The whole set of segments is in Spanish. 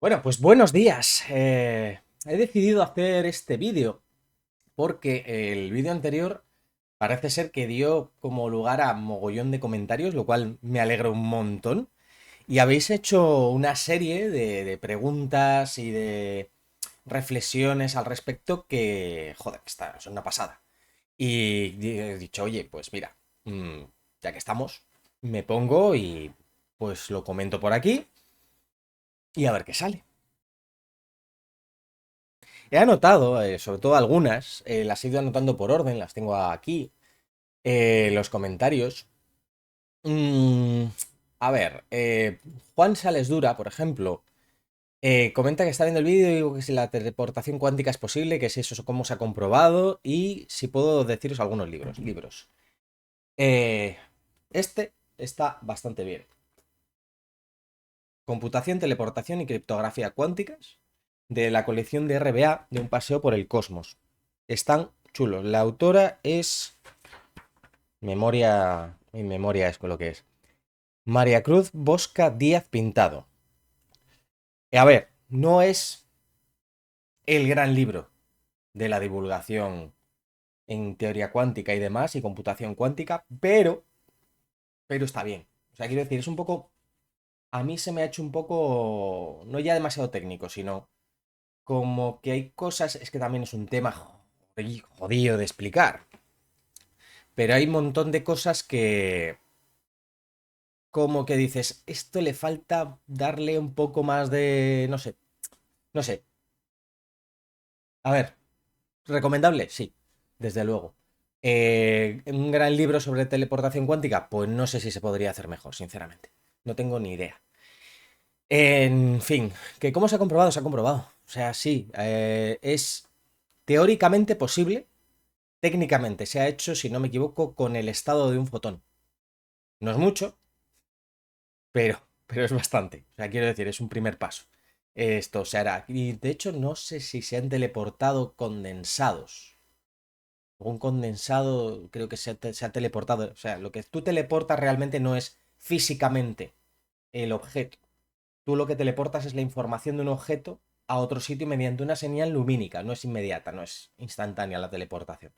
Bueno, pues buenos días. He decidido hacer este vídeo porque el vídeo anterior parece ser que dio como lugar a mogollón de comentarios, lo cual me alegra un montón. Y habéis hecho una serie de preguntas y de reflexiones al respecto que, joder, es una pasada. Y he dicho, oye, pues mira, mm, ya que estamos, me pongo y pues lo comento por aquí y a ver qué sale. He anotado, sobre todo algunas, las he ido anotando por orden, las tengo aquí, los comentarios. Mm, a ver, Juan Sales Dura, por ejemplo, comenta que está viendo el vídeo y digo que si la teleportación cuántica es posible, que si eso, cómo se ha comprobado y si puedo deciros algunos libros. Eh, este está bastante bien. Computación, teleportación y criptografía cuánticas de la colección de RBA de un paseo por el cosmos. Están chulos. La autora es mi memoria es con lo que es. María Cruz Bosca Díaz Pintado. A ver, no es el gran libro de la divulgación en teoría cuántica y demás y computación cuántica, pero está bien. O sea, quiero decir, es un poco, a mí se me ha hecho un poco, no ya demasiado técnico, sino como que hay cosas, es que también es un tema jodido de explicar, pero hay un montón de cosas que, como que dices, esto le falta darle un poco más de, no sé. A ver, recomendable, sí, desde luego. Un gran libro sobre teleportación cuántica, pues no sé si se podría hacer mejor, sinceramente. No tengo ni idea. En fin, que cómo se ha comprobado, se ha comprobado. O sea, sí, es teóricamente posible, técnicamente se ha hecho, si no me equivoco, con el estado de un fotón. No es mucho, pero es bastante. O sea, quiero decir, es un primer paso. Esto se hará. Y de hecho, no sé si se han teleportado condensados. Un condensado creo que se ha teleportado. O sea, lo que tú teleportas realmente no es físicamente el objeto. Tú lo que teleportas es la información de un objeto a otro sitio mediante una señal lumínica. No es inmediata, no es instantánea la teleportación.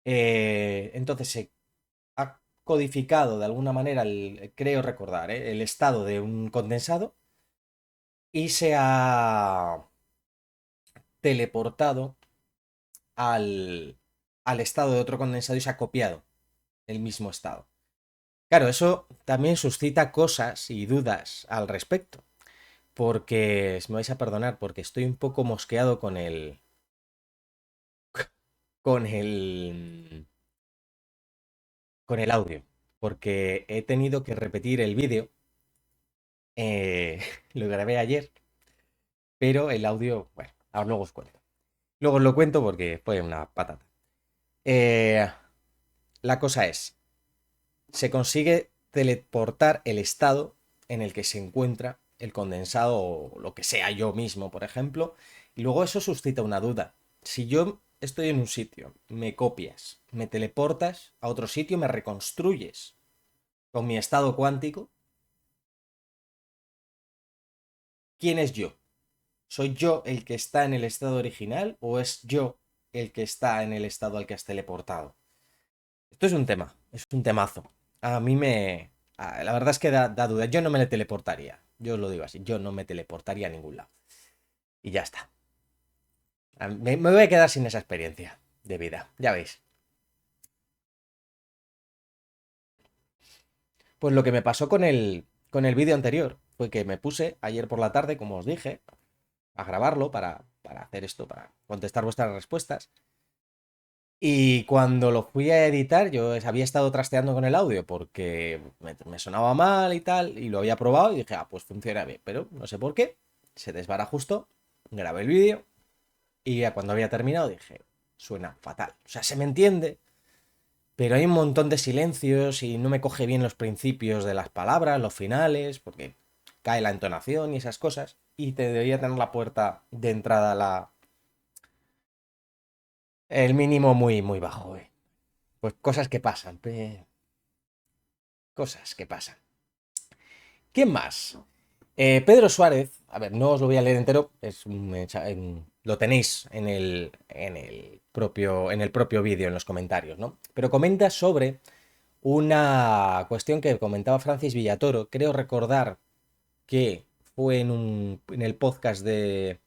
Entonces se ha codificado de alguna manera, creo recordar, el estado de un condensado y se ha teleportado al estado de otro condensado y se ha copiado el mismo estado. Claro, eso también suscita cosas y dudas al respecto, porque, si me vais a perdonar, porque estoy un poco mosqueado con con el audio, porque he tenido que repetir el vídeo, lo grabé ayer, pero el audio, bueno, ahora luego os cuento. Luego os lo cuento porque fue una patata. Eh, la cosa es, se consigue teleportar el estado en el que se encuentra el condensado o lo que sea yo mismo, por ejemplo, y luego eso suscita una duda. Si yo estoy en un sitio, me copias, me teleportas a otro sitio, me reconstruyes con mi estado cuántico, ¿quién es yo? ¿Soy yo el que está en el estado original o es yo el que está en el estado al que has teleportado? Esto es un temazo. A mí me... La verdad es que da duda. Yo no me le teleportaría. Yo os lo digo así. Yo no me teleportaría a ningún lado. Y ya está. Me voy a quedar sin esa experiencia de vida. Ya veis. Pues lo que me pasó con el vídeo anterior fue que me puse ayer por la tarde, como os dije, a grabarlo para hacer esto, para contestar vuestras respuestas. Y cuando lo fui a editar, yo había estado trasteando con el audio porque me sonaba mal y tal, y lo había probado y dije, ah, pues funciona bien, pero no sé por qué, se desbarajustó, grabé el vídeo y ya cuando había terminado dije, suena fatal. O sea, se me entiende, pero hay un montón de silencios y no me coge bien los principios de las palabras, los finales, porque cae la entonación y esas cosas, y te debería tener la puerta de entrada, el mínimo muy, muy bajo. Pues cosas que pasan. Cosas que pasan. ¿Quién más? Pedro Suárez a ver, no os lo voy a leer entero, lo tenéis en el propio vídeo, en los comentarios, ¿no? Pero comenta sobre una cuestión que comentaba Francis Villatoro, creo recordar que fue en el podcast de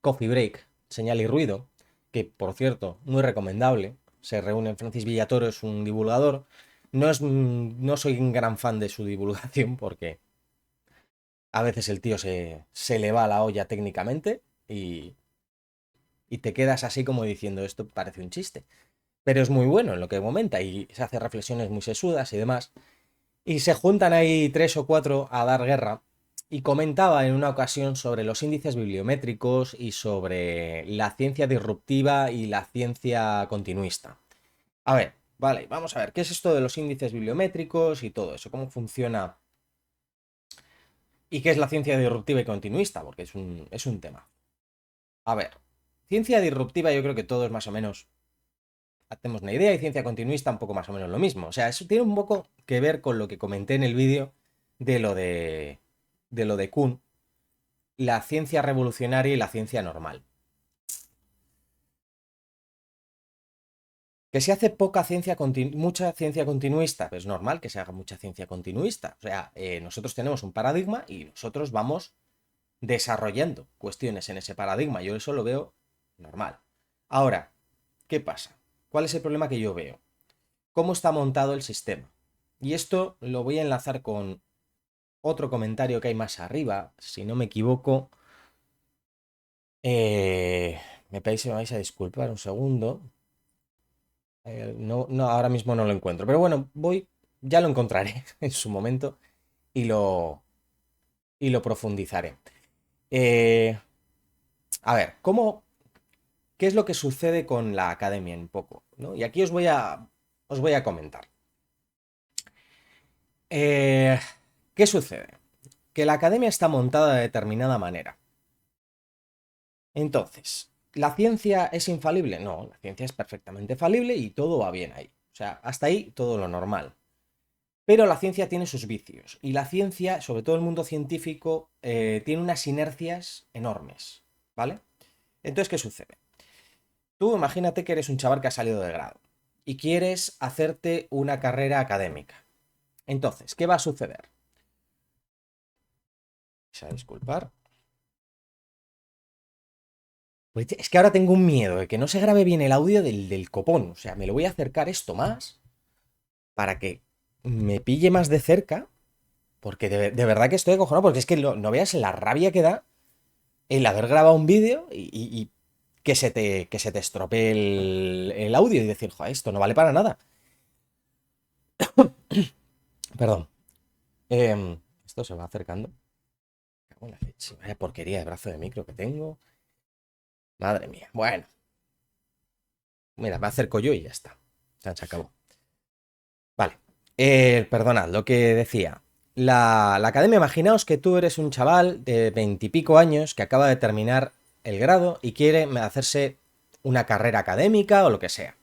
Coffee Break, Señal y Ruido, que por cierto, muy recomendable. Se reúne Francis Villatoro, es un divulgador. No soy un gran fan de su divulgación porque a veces el tío se le va a la olla técnicamente y te quedas así como diciendo esto parece un chiste. Pero es muy bueno en lo que comenta y se hace reflexiones muy sesudas y demás. Y se juntan ahí tres o cuatro a dar guerra. Y comentaba en una ocasión sobre los índices bibliométricos y sobre la ciencia disruptiva y la ciencia continuista. A ver, vale, vamos a ver, ¿qué es esto de los índices bibliométricos y todo eso? ¿Cómo funciona? ¿Y qué es la ciencia disruptiva y continuista? Porque es un tema. A ver, ciencia disruptiva yo creo que todos más o menos hacemos una idea y ciencia continuista un poco más o menos lo mismo. O sea, eso tiene un poco que ver con lo que comenté en el vídeo de lo de Kuhn, la ciencia revolucionaria y la ciencia normal. Que se hace mucha ciencia continuista, pues es normal que se haga mucha ciencia continuista. O sea, nosotros tenemos un paradigma y nosotros vamos desarrollando cuestiones en ese paradigma. Yo eso lo veo normal. Ahora, ¿qué pasa? ¿Cuál es el problema que yo veo? ¿Cómo está montado el sistema? Y esto lo voy a enlazar con otro comentario que hay más arriba, si no me equivoco. Eh, me vais a disculpar un segundo. No, no, ahora mismo no lo encuentro. Pero bueno, ya lo encontraré en su momento y lo profundizaré. Eh, a ver, ¿qué es lo que sucede con la academia un poco? ¿No? Y aquí os voy a comentar. Eh, ¿Qué sucede? Que la academia está montada de determinada manera. Entonces, ¿la ciencia es infalible? No, la ciencia es perfectamente falible y todo va bien ahí. O sea, hasta ahí todo lo normal. Pero la ciencia tiene sus vicios y la ciencia, sobre todo el mundo científico, tiene unas inercias enormes, ¿vale? Entonces, ¿qué sucede? Tú imagínate que eres un chaval que ha salido de grado y quieres hacerte una carrera académica. Entonces, ¿qué va a suceder? A disculpar. Pues es que ahora tengo un miedo de que no se grabe bien el audio del copón. O sea, me lo voy a acercar esto más para que me pille más de cerca. Porque de verdad que estoy acojonado. Porque es que no veas la rabia que da el haber grabado un vídeo y que se te estropee el audio y decir, joder, esto no vale para nada. Perdón. Esto se va acercando. Cago en la leche, vaya porquería de brazo de micro que tengo. Madre mía. Bueno, mira, me acerco yo y ya está. Se acabó. Vale. Perdonad, lo que decía. La academia, imaginaos que tú eres un chaval de 20 y pico años que acaba de terminar el grado y quiere hacerse una carrera académica o lo que sea.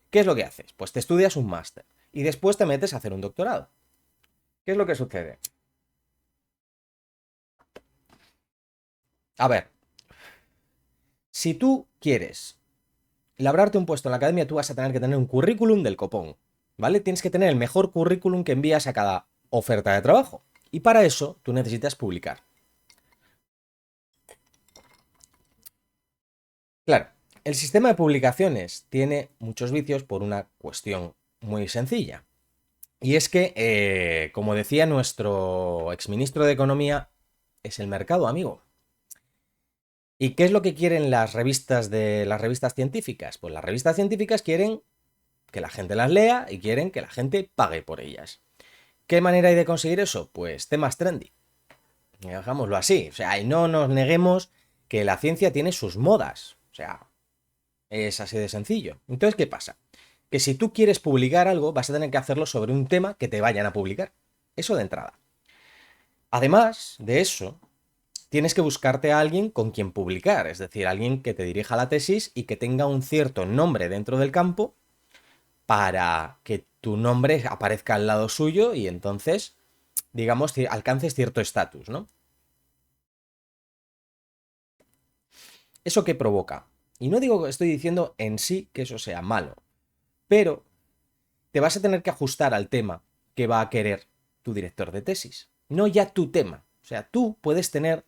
¿Qué es lo que haces? Pues te estudias un máster y después te metes a hacer un doctorado. ¿Qué es lo que sucede? A ver, si tú quieres labrarte un puesto en la academia, tú vas a tener que tener un currículum del copón, ¿vale? Tienes que tener el mejor currículum que envías a cada oferta de trabajo. Y para eso tú necesitas publicar. Claro, el sistema de publicaciones tiene muchos vicios por una cuestión muy sencilla. Y es que, como decía nuestro exministro de Economía, es el mercado, amigo. ¿Y qué es lo que quieren las revistas científicas? Pues las revistas científicas quieren que la gente las lea y quieren que la gente pague por ellas. ¿Qué manera hay de conseguir eso? Pues temas trendy. Dejámoslo así. O sea, y no nos neguemos que la ciencia tiene sus modas. O sea, es así de sencillo. Entonces, ¿qué pasa? Que si tú quieres publicar algo, vas a tener que hacerlo sobre un tema que te vayan a publicar. Eso de entrada. Además de eso, tienes que buscarte a alguien con quien publicar, es decir, alguien que te dirija la tesis y que tenga un cierto nombre dentro del campo para que tu nombre aparezca al lado suyo y entonces, digamos, alcances cierto estatus, ¿no? ¿Eso qué provoca? Y no digo que estoy diciendo en sí que eso sea malo, pero te vas a tener que ajustar al tema que va a querer tu director de tesis, no ya tu tema. O sea, tú puedes tener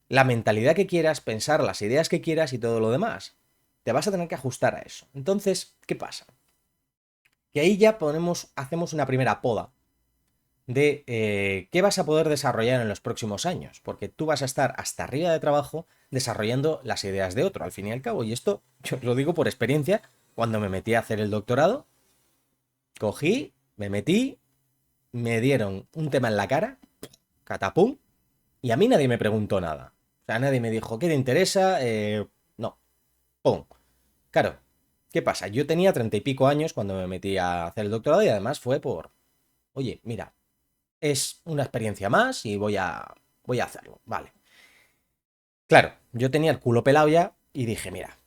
la mentalidad que quieras, pensar las ideas que quieras y todo lo demás. Te vas a tener que ajustar a eso. Entonces, ¿qué pasa? Que ahí ya hacemos una primera poda de qué vas a poder desarrollar en los próximos años, porque tú vas a estar hasta arriba de trabajo desarrollando las ideas de otro, al fin y al cabo. Y esto yo lo digo por experiencia. Cuando me metí a hacer el doctorado, cogí, me metí, me dieron un tema en la cara, catapum, y a mí nadie me preguntó nada. O sea, nadie me dijo, ¿qué te interesa? No, pum. Claro, ¿qué pasa? Yo tenía 30 y pico años cuando me metí a hacer el doctorado y además fue por, oye, mira, es una experiencia más y voy a hacerlo, vale. Claro, yo tenía el culo pelado ya y dije, mira,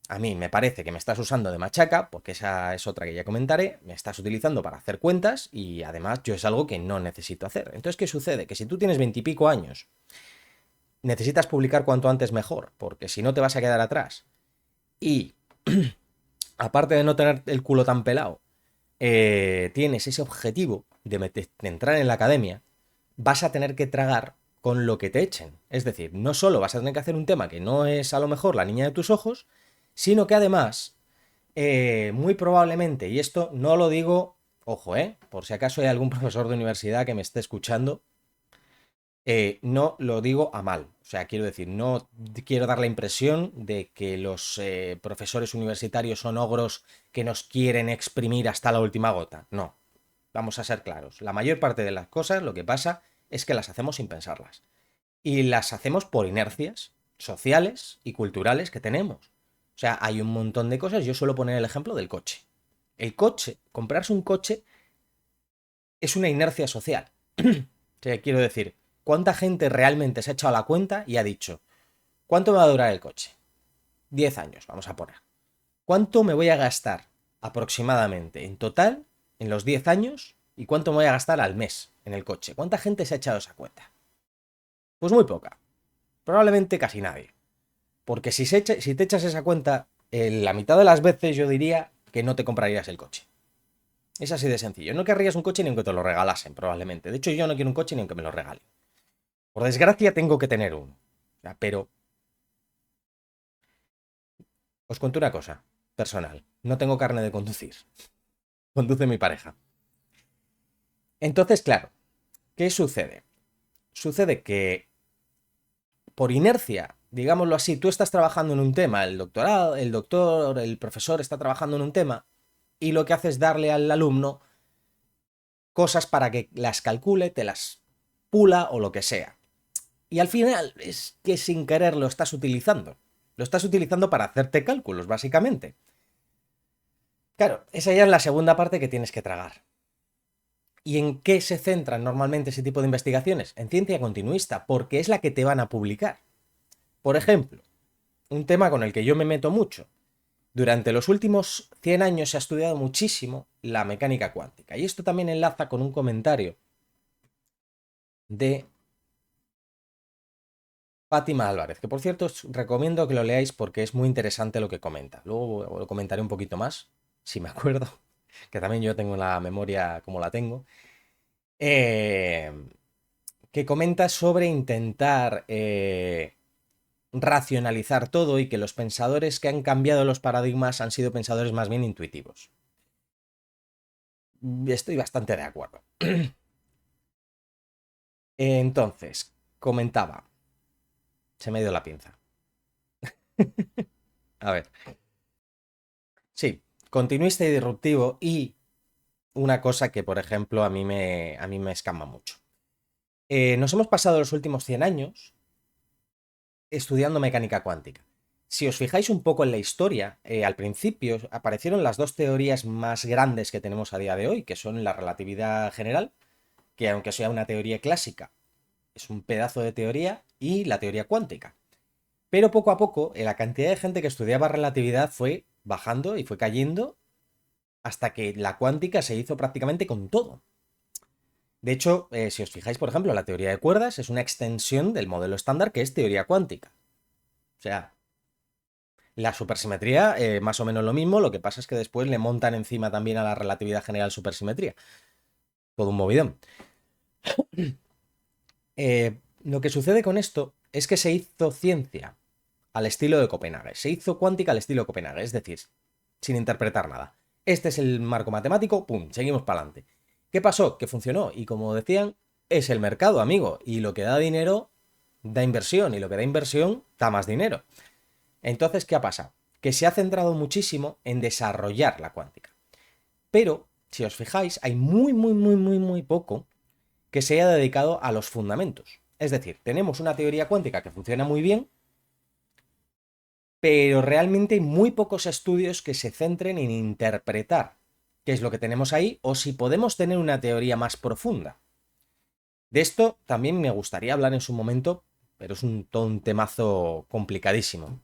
a mí me parece que me estás usando de machaca, porque esa es otra que ya comentaré, me estás utilizando para hacer cuentas y además yo es algo que no necesito hacer. Entonces, ¿qué sucede? Que si tú tienes 20 y pico años, necesitas publicar cuanto antes mejor, porque si no te vas a quedar atrás. Y aparte de no tener el culo tan pelado, tienes ese objetivo de entrar en la academia, vas a tener que tragar con lo que te echen. Es decir, no solo vas a tener que hacer un tema que no es a lo mejor la niña de tus ojos, sino que además, muy probablemente, y esto no lo digo, ojo, por si acaso hay algún profesor de universidad que me esté escuchando, no lo digo a mal. O sea, quiero decir, no quiero dar la impresión de que los profesores universitarios son ogros que nos quieren exprimir hasta la última gota. No, vamos a ser claros. La mayor parte de las cosas lo que pasa es que las hacemos sin pensarlas. Y las hacemos por inercias sociales y culturales que tenemos. O sea, hay un montón de cosas. Yo suelo poner el ejemplo del coche. El coche, comprarse un coche es una inercia social. O sea, quiero decir, ¿cuánta gente realmente se ha echado la cuenta y ha dicho, ¿cuánto me va a durar el coche? 10 años, vamos a poner. ¿Cuánto me voy a gastar aproximadamente en total en los 10 años y cuánto me voy a gastar al mes en el coche? ¿Cuánta gente se ha echado esa cuenta? Pues muy poca. Probablemente casi nadie. Porque si te echas esa cuenta, la mitad de las veces yo diría que no te comprarías el coche. Es así de sencillo. No querrías un coche ni aunque te lo regalasen, probablemente. De hecho, yo no quiero un coche ni aunque me lo regalen. Por desgracia, tengo que tener uno. Pero os cuento una cosa personal. No tengo carne de conducir. Conduce mi pareja. Entonces, claro, ¿qué sucede? Sucede que por inercia, digámoslo así, tú estás trabajando en un tema, el doctorado, el doctor, el profesor está trabajando en un tema y lo que hace es darle al alumno cosas para que las calcule, te las pula o lo que sea. Y al final es que sin querer lo estás utilizando. Lo estás utilizando para hacerte cálculos, básicamente. Claro, esa ya es la segunda parte que tienes que tragar. ¿Y en qué se centran normalmente ese tipo de investigaciones? En ciencia continuista, porque es la que te van a publicar. Por ejemplo, un tema con el que yo me meto mucho. Durante los últimos 100 años se ha estudiado muchísimo la mecánica cuántica. Y esto también enlaza con un comentario de Fátima Álvarez, que por cierto os recomiendo que lo leáis porque es muy interesante lo que comenta. Luego lo comentaré un poquito más, si me acuerdo, que también yo tengo la memoria como la tengo. Eh, que comenta sobre intentar racionalizar todo y que los pensadores que han cambiado los paradigmas han sido pensadores más bien intuitivos. Estoy bastante de acuerdo. Entonces, comentaba, se me dio la pinza. A ver, sí, continuista y disruptivo y una cosa que, por ejemplo, a mí me escama mucho. Nos hemos pasado los últimos 100 años estudiando mecánica cuántica. Si os fijáis un poco en la historia, al principio aparecieron las dos teorías más grandes que tenemos a día de hoy, que son la relatividad general, que aunque sea una teoría clásica, es un pedazo de teoría, y la teoría cuántica. Pero poco a poco, la cantidad de gente que estudiaba relatividad fue bajando y fue cayendo hasta que la cuántica se hizo prácticamente con todo. De hecho, si os fijáis, por ejemplo, la teoría de cuerdas es una extensión del modelo estándar que es teoría cuántica. O sea, La supersimetría, más o menos lo mismo, lo que pasa es que después le montan encima también a la relatividad general supersimetría. Todo un movidón. Lo que sucede con esto es que se hizo ciencia al estilo de Copenhague, se hizo cuántica al estilo de Copenhague, es decir, sin interpretar nada. Este es el marco matemático, pum, seguimos para adelante. ¿Qué pasó? Que funcionó y como decían, es el mercado, amigo, y lo que da dinero da inversión y lo que da inversión da más dinero. Entonces, ¿qué ha pasado? Que se ha centrado muchísimo en desarrollar la cuántica. Pero, si os fijáis, hay muy poco que se haya dedicado a los fundamentos. Es decir, tenemos una teoría cuántica que funciona muy bien, pero realmente hay muy pocos estudios que se centren en interpretar qué es lo que tenemos ahí o si podemos tener una teoría más profunda. De esto también me gustaría hablar en su momento, pero es todo un temazo complicadísimo.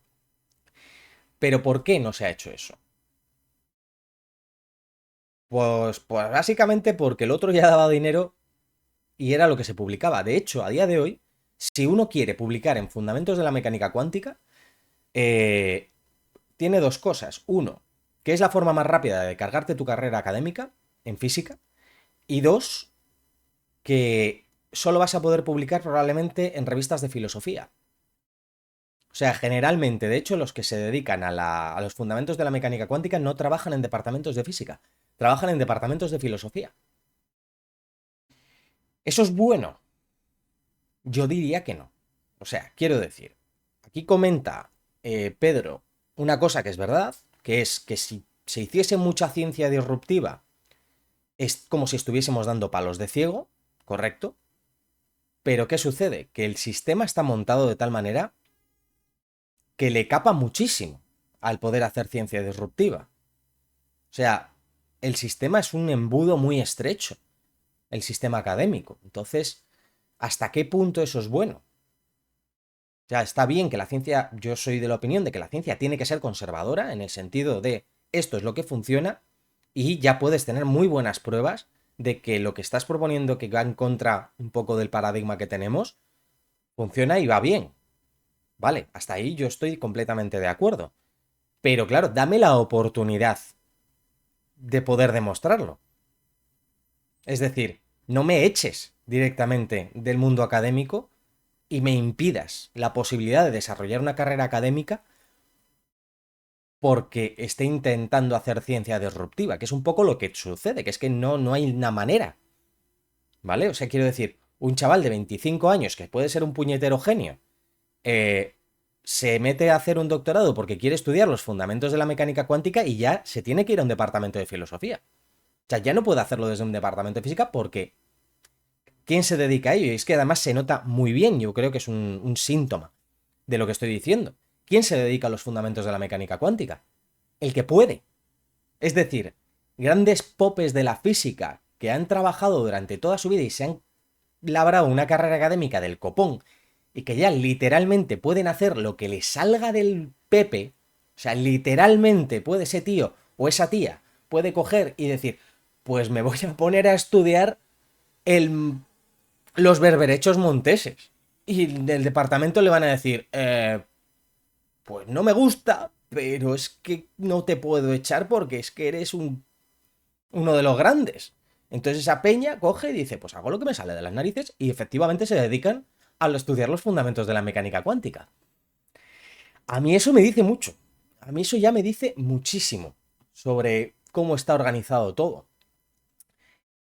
¿Pero por qué no se ha hecho eso? Pues básicamente porque el otro ya daba dinero y era lo que se publicaba. De hecho, a día de hoy, si uno quiere publicar en Fundamentos de la Mecánica Cuántica, eh, tiene dos cosas. Uno, que es la forma más rápida de cargarte tu carrera académica en física. Y dos, que solo vas a poder publicar probablemente en revistas de filosofía. O sea, generalmente, de hecho, los que se dedican a los fundamentos de la mecánica cuántica no trabajan en departamentos de física, trabajan en departamentos de filosofía. ¿Eso es bueno? Yo diría que no. O sea, quiero decir, aquí comenta Pedro una cosa que es verdad, que es que si se hiciese mucha ciencia disruptiva, es como si estuviésemos dando palos de ciego, ¿correcto? Pero ¿qué sucede? Que el sistema está montado de tal manera que le capa muchísimo al poder hacer ciencia disruptiva. O sea, el sistema es un embudo muy estrecho, el sistema académico. Entonces, ¿hasta qué punto eso es bueno? O sea, está bien que la ciencia, yo soy de la opinión de que la ciencia tiene que ser conservadora en el sentido de esto es lo que funciona y ya puedes tener muy buenas pruebas de que lo que estás proponiendo que va en contra un poco del paradigma que tenemos, funciona y va bien. Vale, hasta ahí yo estoy completamente de acuerdo. Pero claro, dame la oportunidad de poder demostrarlo. Es decir, no me eches directamente del mundo académico y me impidas la posibilidad de desarrollar una carrera académica porque esté intentando hacer ciencia disruptiva, que es un poco lo que sucede, que es que no hay una manera, ¿vale? O sea, quiero decir, un chaval de 25 años que puede ser un puñetero genio, eh, se mete a hacer un doctorado porque quiere estudiar los fundamentos de la mecánica cuántica y ya se tiene que ir a un departamento de filosofía. O sea, ya no puede hacerlo desde un departamento de física porque ¿quién se dedica a ello? Y es que además se nota muy bien, yo creo que es un síntoma de lo que estoy diciendo. ¿Quién se dedica a los fundamentos de la mecánica cuántica? El que puede. Es decir, grandes popes de la física que han trabajado durante toda su vida y se han labrado una carrera académica del copón y que ya literalmente pueden hacer lo que les salga del pepe, o sea, literalmente puede ese tío o esa tía puede coger y decir, pues me voy a poner a estudiar el, los berberechos monteses. Y del departamento le van a decir, pues no me gusta, pero es que no te puedo echar porque es que eres uno de los grandes. Entonces esa peña coge y dice, pues hago lo que me sale de las narices y efectivamente se dedican a estudiar los fundamentos de la mecánica cuántica. A mí eso me dice mucho. A mí eso ya me dice muchísimo sobre cómo está organizado todo.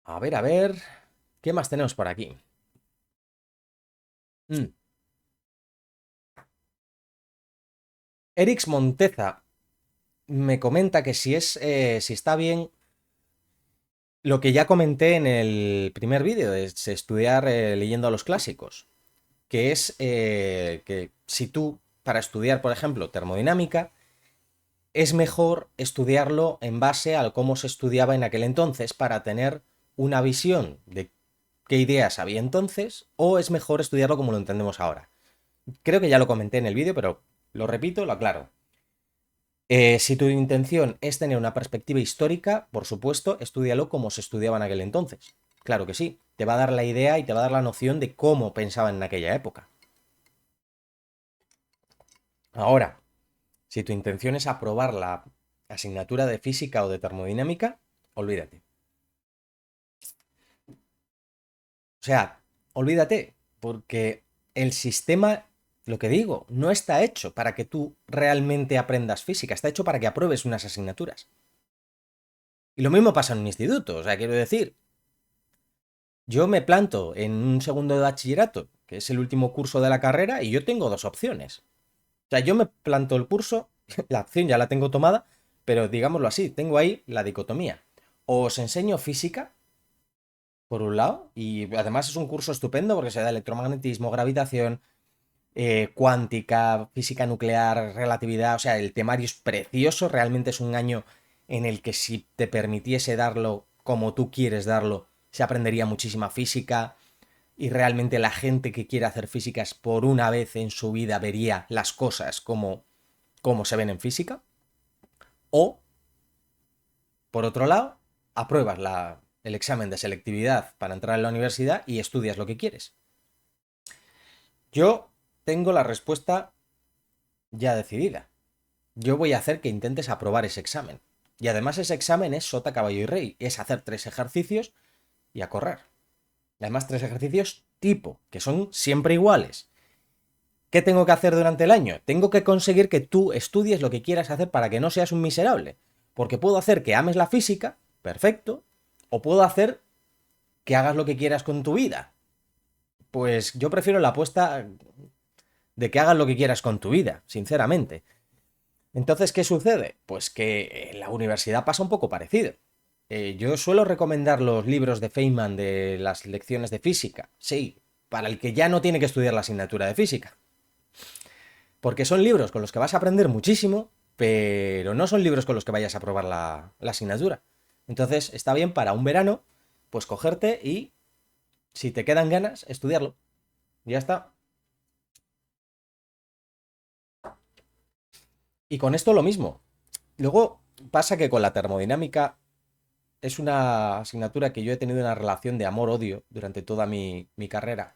A ver, ¿qué más tenemos por aquí? Mm. Erix Monteza me comenta que si está bien lo que ya comenté en el primer vídeo, es estudiar leyendo a los clásicos, que es que si tú, para estudiar, por ejemplo, termodinámica, es mejor estudiarlo en base a cómo se estudiaba en aquel entonces para tener una visión de qué ideas había entonces, o es mejor estudiarlo como lo entendemos ahora. Creo que ya lo comenté en el vídeo, pero lo repito, lo aclaro. Si tu intención es tener una perspectiva histórica, por supuesto, estúdialo como se estudiaba en aquel entonces. Claro que sí, te va a dar la idea y te va a dar la noción de cómo pensaban en aquella época. Ahora, Si tu intención es aprobar la asignatura de física o de termodinámica, olvídate. O sea, olvídate, porque el sistema, lo que digo, no está hecho para que tú realmente aprendas física, está hecho para que apruebes unas asignaturas. Y lo mismo pasa en un instituto, o sea, quiero decir, yo me planto en un segundo de bachillerato, que es el último curso de la carrera, y yo tengo dos opciones. O sea, yo me planto el curso, la opción ya la tengo tomada, pero digámoslo así, tengo ahí la dicotomía. O os enseño física, por un lado, y además es un curso estupendo porque se da electromagnetismo, gravitación, cuántica, física nuclear, relatividad, o sea, el temario es precioso, realmente es un año en el que si te permitiese darlo como tú quieres darlo, se aprendería muchísima física y realmente la gente que quiere hacer físicas por una vez en su vida vería las cosas como se ven en física. O, por otro lado, apruebas el examen de selectividad para entrar en la universidad y estudias lo que quieres. Yo tengo la respuesta ya decidida. Yo voy a hacer que intentes aprobar ese examen. Y además ese examen es sota, caballo y rey. Es hacer 3 ejercicios y a correr. Además 3 ejercicios tipo, que son siempre iguales. ¿Qué tengo que hacer durante el año? Tengo que conseguir que tú estudies lo que quieras hacer para que no seas un miserable. Porque puedo hacer que ames la física, perfecto, o puedo hacer que hagas lo que quieras con tu vida. Pues yo prefiero la apuesta de que hagas lo que quieras con tu vida, sinceramente. Entonces, ¿qué sucede? Pues que en la universidad pasa un poco parecido. Yo suelo recomendar los libros de Feynman de las lecciones de física, sí, para el que ya no tiene que estudiar la asignatura de física. Porque son libros con los que vas a aprender muchísimo, pero no son libros con los que vayas a probar la asignatura. Entonces, está bien para un verano, pues cogerte y, si te quedan ganas, estudiarlo. Ya está. Y con esto lo mismo. Luego pasa que con la termodinámica es una asignatura que yo he tenido una relación de amor-odio durante toda mi carrera.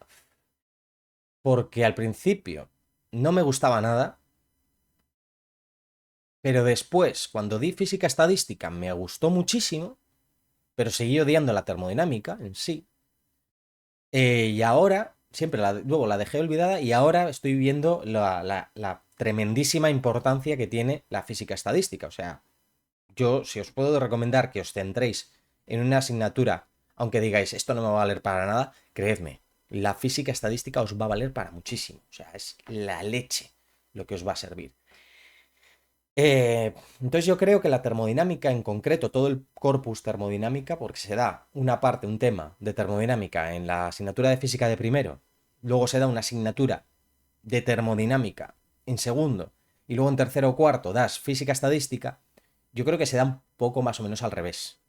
Porque al principio no me gustaba nada, pero después, cuando di física estadística, me gustó muchísimo, pero seguí odiando la termodinámica en sí. Y ahora, luego la dejé olvidada y ahora estoy viendo la tremendísima importancia que tiene la física estadística. O sea, yo, si os puedo recomendar que os centréis en una asignatura, aunque digáis, esto no me va a valer para nada, creedme, la física estadística os va a valer para muchísimo. O sea, es la leche lo que os va a servir. Entonces yo creo que la termodinámica en concreto, todo el corpus termodinámica, porque se da una parte, un tema de termodinámica en la asignatura de física de primero, luego se da una asignatura de termodinámica en segundo, y luego en tercero o cuarto das física estadística, yo creo que se da un poco más o menos al revés.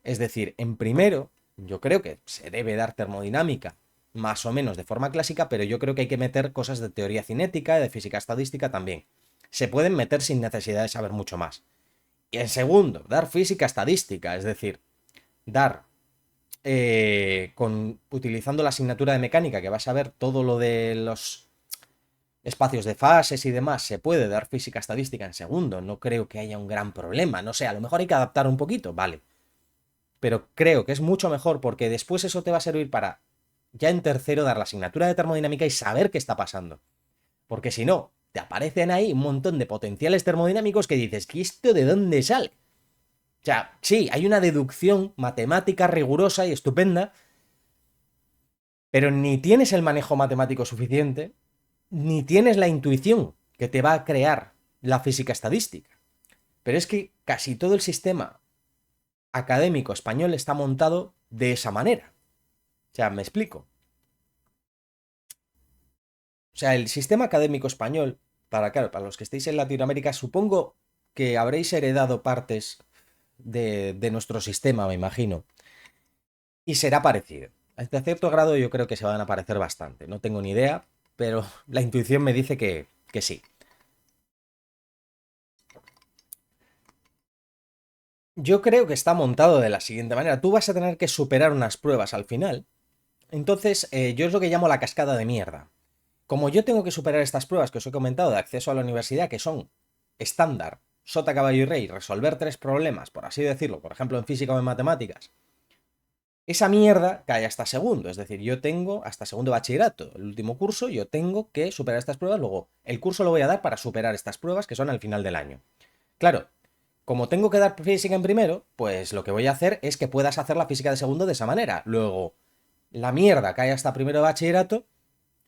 Es decir, en primero, yo creo que se debe dar termodinámica más o menos de forma clásica, pero yo creo que hay que meter cosas de teoría cinética y de física estadística también. Se pueden meter sin necesidad de saber mucho más. Y en segundo, dar física estadística, es decir, dar utilizando la asignatura de mecánica, que vas a ver todo lo de los espacios de fases y demás, se puede dar física estadística en segundo. No creo que haya un gran problema. No sé, a lo mejor hay que adaptar un poquito, vale. Pero creo que es mucho mejor porque después eso te va a servir para ya en tercero dar la asignatura de termodinámica y saber qué está pasando. Porque si no, te aparecen ahí un montón de potenciales termodinámicos que dices, ¿y esto de dónde sale? O sea, sí, hay una deducción matemática rigurosa y estupenda, pero ni tienes el manejo matemático suficiente, ni tienes la intuición que te va a crear la física estadística. Pero es que casi todo el sistema académico español está montado de esa manera. O sea, me explico. O sea, el sistema académico español, claro, para los que estéis en Latinoamérica, supongo que habréis heredado partes de nuestro sistema, me imagino. Y será parecido. Hasta cierto grado yo creo que se van a parecer bastante. No tengo ni idea, pero la intuición me dice que sí. Yo creo que está montado de la siguiente manera. Tú vas a tener que superar unas pruebas al final. Entonces, yo es lo que llamo la cascada de mierda. como yo tengo que superar estas pruebas que os he comentado de acceso a la universidad, que son estándar, sota, caballo y rey, resolver 3 problemas, por así decirlo, por ejemplo en física o en matemáticas, esa mierda cae hasta segundo. Es decir, yo tengo hasta segundo de bachillerato, el último curso, yo tengo que superar estas pruebas, luego el curso lo voy a dar para superar estas pruebas que son al final del año. Claro, como tengo que dar física en primero, pues lo que voy a hacer es que puedas hacer la física de segundo de esa manera. Luego, la mierda cae hasta primero de bachillerato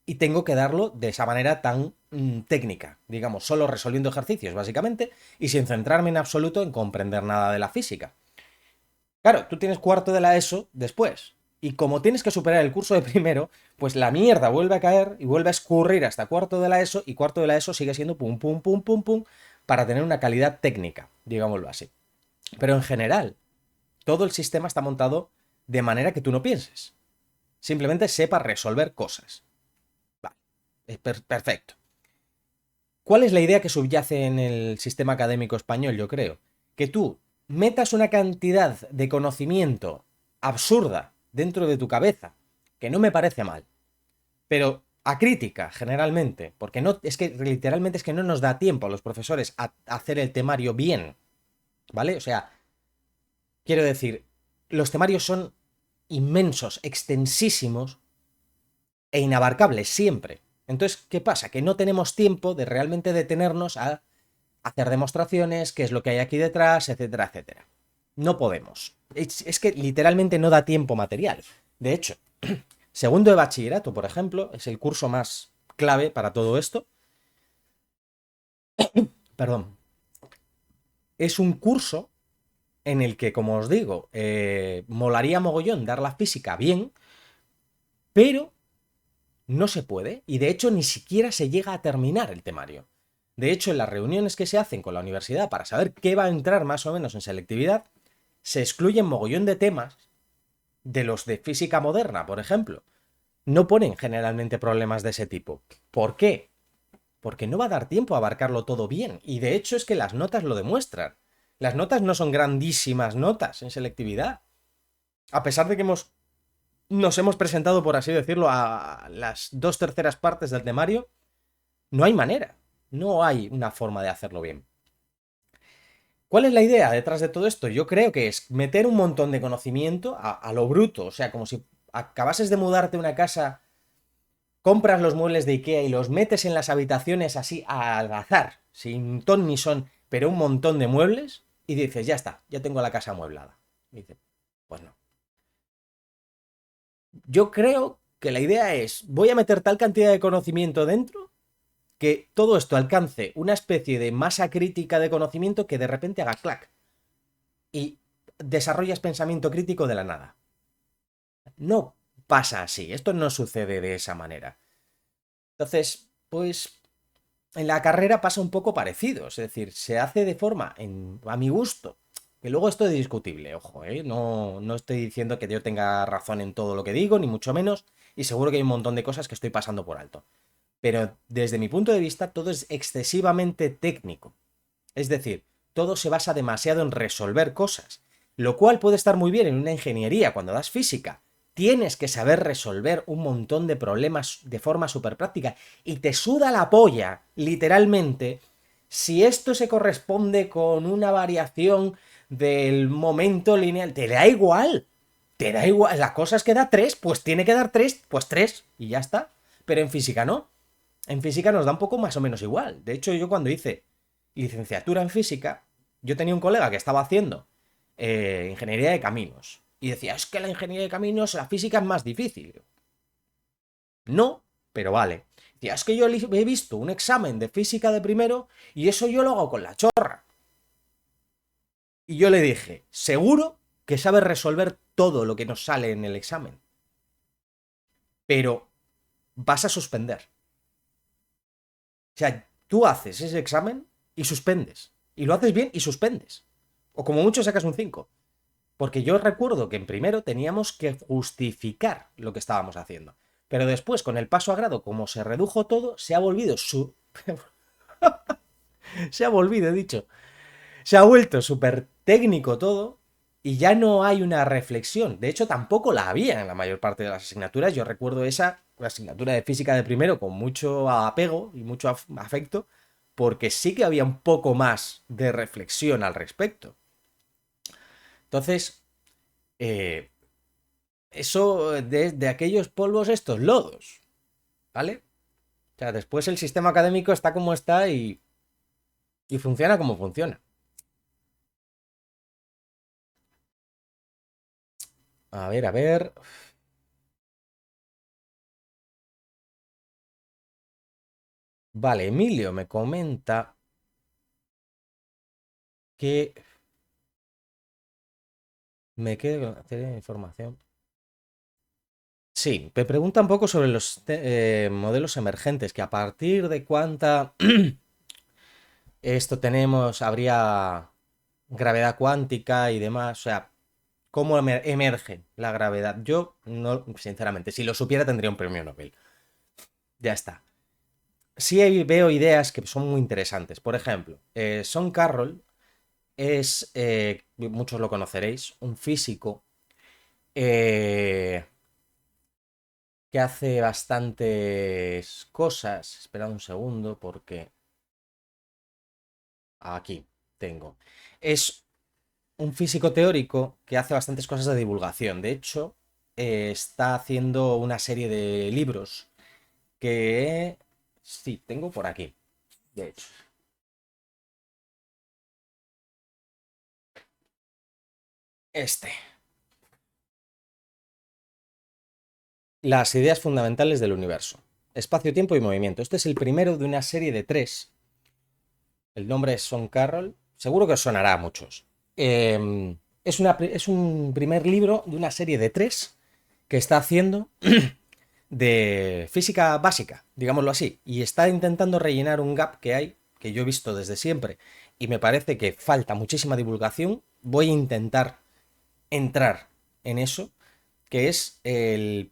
y tengo que darlo de esa manera tan técnica, digamos, solo resolviendo ejercicios, básicamente, y sin centrarme en absoluto en comprender nada de la física. Claro, tú tienes cuarto de la ESO después. Y como tienes que superar el curso de primero, pues la mierda vuelve a caer y vuelve a escurrir hasta cuarto de la ESO, y cuarto de la ESO sigue siendo pum, pum, pum, pum, pum, para tener una calidad técnica, digámoslo así. Pero en general, todo el sistema está montado de manera que tú no pienses. Simplemente sepas resolver cosas. Vale, es perfecto. ¿Cuál es la idea que subyace en el sistema académico español, yo creo? Que tú metas una cantidad de conocimiento absurda dentro de tu cabeza, que no me parece mal, pero a crítica, generalmente, porque no, es que literalmente es que no nos da tiempo a los profesores a hacer el temario bien, ¿vale? O sea, quiero decir, los temarios son inmensos, extensísimos e inabarcables siempre. Entonces, ¿qué pasa? Que no tenemos tiempo de realmente detenernos a hacer demostraciones, qué es lo que hay aquí detrás, etcétera, etcétera. No podemos. Es que literalmente no da tiempo material. De hecho, segundo de bachillerato, por ejemplo, es el curso más clave para todo esto. Perdón. Es un curso en el que, como os digo, molaría mogollón dar la física bien, pero no se puede. Y de hecho ni siquiera se llega a terminar el temario. De hecho, en las reuniones que se hacen con la universidad para saber qué va a entrar más o menos en selectividad, se excluyen mogollón de temas de los de física moderna, por ejemplo. No ponen generalmente problemas de ese tipo. ¿Por qué? Porque no va a dar tiempo a abarcarlo todo bien. Y de hecho es que las notas lo demuestran. Las notas no son grandísimas notas en selectividad. A pesar de que nos hemos presentado, por así decirlo, a las 2/3 partes del temario, no hay manera. No hay una forma de hacerlo bien. ¿Cuál es la idea detrás de todo esto? Yo creo que es meter un montón de conocimiento a lo bruto. O sea, como si acabases de mudarte a una casa, compras los muebles de IKEA y los metes en las habitaciones así al azar, sin ton ni son, pero un montón de muebles, y dices, ya está, ya tengo la casa amueblada. Y dices, pues no. Yo creo que la idea es, voy a meter tal cantidad de conocimiento dentro que todo esto alcance una especie de masa crítica de conocimiento que de repente haga clac y desarrollas pensamiento crítico de la nada. No pasa así, esto no sucede de esa manera. Entonces, pues en la carrera pasa un poco parecido, es decir, se hace de forma, a mi gusto, que luego esto es discutible, ojo, no, no estoy diciendo que yo tenga razón en todo lo que digo, ni mucho menos, y seguro que hay un montón de cosas que estoy pasando por alto. Pero desde mi punto de vista, todo es excesivamente técnico. Es decir, todo se basa demasiado en resolver cosas, lo cual puede estar muy bien en una ingeniería cuando das física. Tienes que saber resolver un montón de problemas de forma súper práctica y te suda la polla, literalmente, si esto se corresponde con una variación del momento lineal. Te da igual. Te da igual. La cosa es que da 3, pues tiene que dar 3, pues 3 y ya está. Pero en física no. En física nos da un poco más o menos igual. De hecho, yo cuando hice licenciatura en física, yo tenía un colega que estaba haciendo ingeniería de caminos. Y decía, es que la ingeniería de caminos, la física es más difícil. No, pero vale. Decía, es que yo he visto un examen de física de primero y eso yo lo hago con la chorra. Y yo le dije, seguro que sabes resolver todo lo que nos sale en el examen. Pero vas a suspender. O sea, tú haces ese examen y suspendes. Y lo haces bien y suspendes. O como mucho sacas un 5. Porque yo recuerdo que en primero teníamos que justificar lo que estábamos haciendo. Pero después, con el paso a grado, como se redujo todo, se ha volvido se ha volvido, he dicho. Se ha vuelto súper técnico todo y ya no hay una reflexión. De hecho, tampoco la había en la mayor parte de las asignaturas. Yo recuerdo esa una asignatura de física de primero con mucho apego y mucho afecto, porque sí que había un poco más de reflexión al respecto. Entonces, eh, eso de aquellos polvos, estos lodos, ¿vale? O sea, después el sistema académico está como está y funciona como funciona. A ver, a ver. Vale, Emilio me comenta que me quedo con hacer información. Sí, me pregunta un poco sobre los modelos emergentes, que a partir de cuánta esto tenemos, habría gravedad cuántica y demás, o sea, cómo emerge la gravedad. Yo, no, sinceramente, si lo supiera tendría un premio Nobel. Ya está. Sí veo ideas que son muy interesantes. Por ejemplo, Son Carroll es, muchos lo conoceréis, un físico eh, que hace bastantes cosas. Esperad un segundo porque aquí tengo. Es un físico teórico que hace bastantes cosas de divulgación. De hecho, está haciendo una serie de libros que... Sí, tengo por aquí. De hecho, este. Las ideas fundamentales del universo. Espacio, tiempo y movimiento. Este es el primero de una serie de tres. El nombre es Son Carroll. Seguro que os sonará a muchos. Es un primer libro de una serie de tres que está haciendo de física básica, digámoslo así, y está intentando rellenar un gap que hay, que yo he visto desde siempre, y me parece que falta muchísima divulgación. Voy a intentar entrar en eso, que es el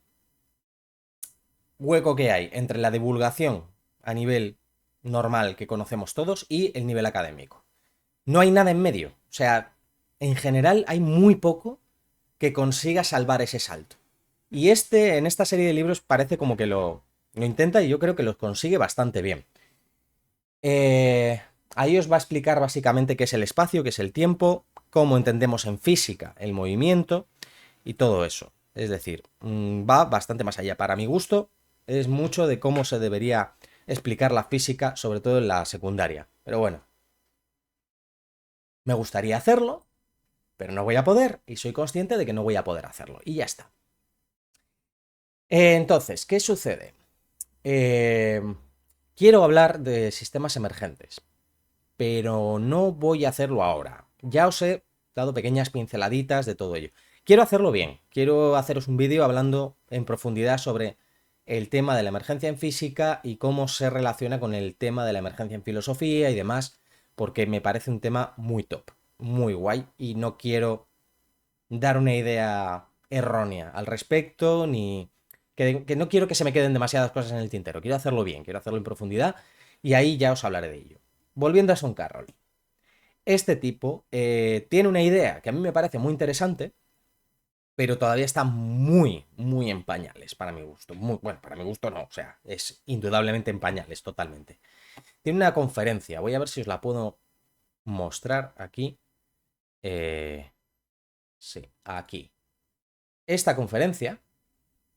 hueco que hay entre la divulgación a nivel normal que conocemos todos y el nivel académico. No hay nada en medio, o sea, en general hay muy poco que consiga salvar ese salto. Y en esta serie de libros parece como que lo intenta y yo creo que lo consigue bastante bien. Eh, Ahí os va a explicar básicamente qué es el espacio, qué es el tiempo, cómo entendemos en física el movimiento y todo eso. Es decir, va bastante más allá. Para mi gusto, es mucho de cómo se debería explicar la física, sobre todo en la secundaria. Pero bueno, me gustaría hacerlo, pero no voy a poder y soy consciente de que no voy a poder hacerlo. Y ya está. Entonces, ¿qué sucede? Eh, Quiero hablar de sistemas emergentes, pero no voy a hacerlo ahora. Ya os he dado pequeñas pinceladitas de todo ello. Quiero hacerlo bien. Quiero haceros un vídeo hablando en profundidad sobre el tema de la emergencia en física y cómo se relaciona con el tema de la emergencia en filosofía y demás, porque me parece un tema muy top, muy guay y no quiero dar una idea errónea al respecto, ni que no quiero que se me queden demasiadas cosas en el tintero. Quiero hacerlo bien, quiero hacerlo en profundidad y ahí ya os hablaré de ello. Volviendo a Son Carroll. Este tipo tiene una idea que a mí me parece muy interesante, pero todavía está muy, muy en pañales, para mi gusto. Muy, bueno, para mi gusto no, o sea, es indudablemente en pañales, totalmente. Tiene una conferencia, voy a ver si os la puedo mostrar aquí. Sí, aquí. Esta conferencia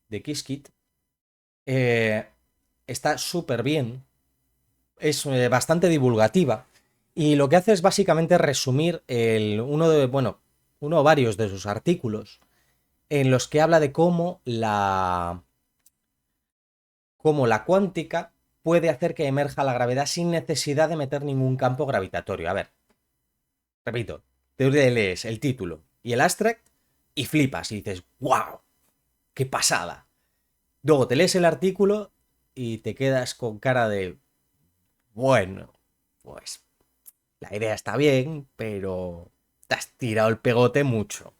de Qiskit eh, está súper bien, es bastante divulgativa y lo que hace es básicamente resumir bueno, uno o varios de sus artículos en los que habla de cómo la cuántica puede hacer que emerja la gravedad sin necesidad de meter ningún campo gravitatorio. A ver, repito, te lees el título y el abstract y flipas y dices, ¡wow! ¡Qué pasada! Luego te lees el artículo y te quedas con cara de, bueno, pues la idea está bien, pero te has tirado el pegote mucho.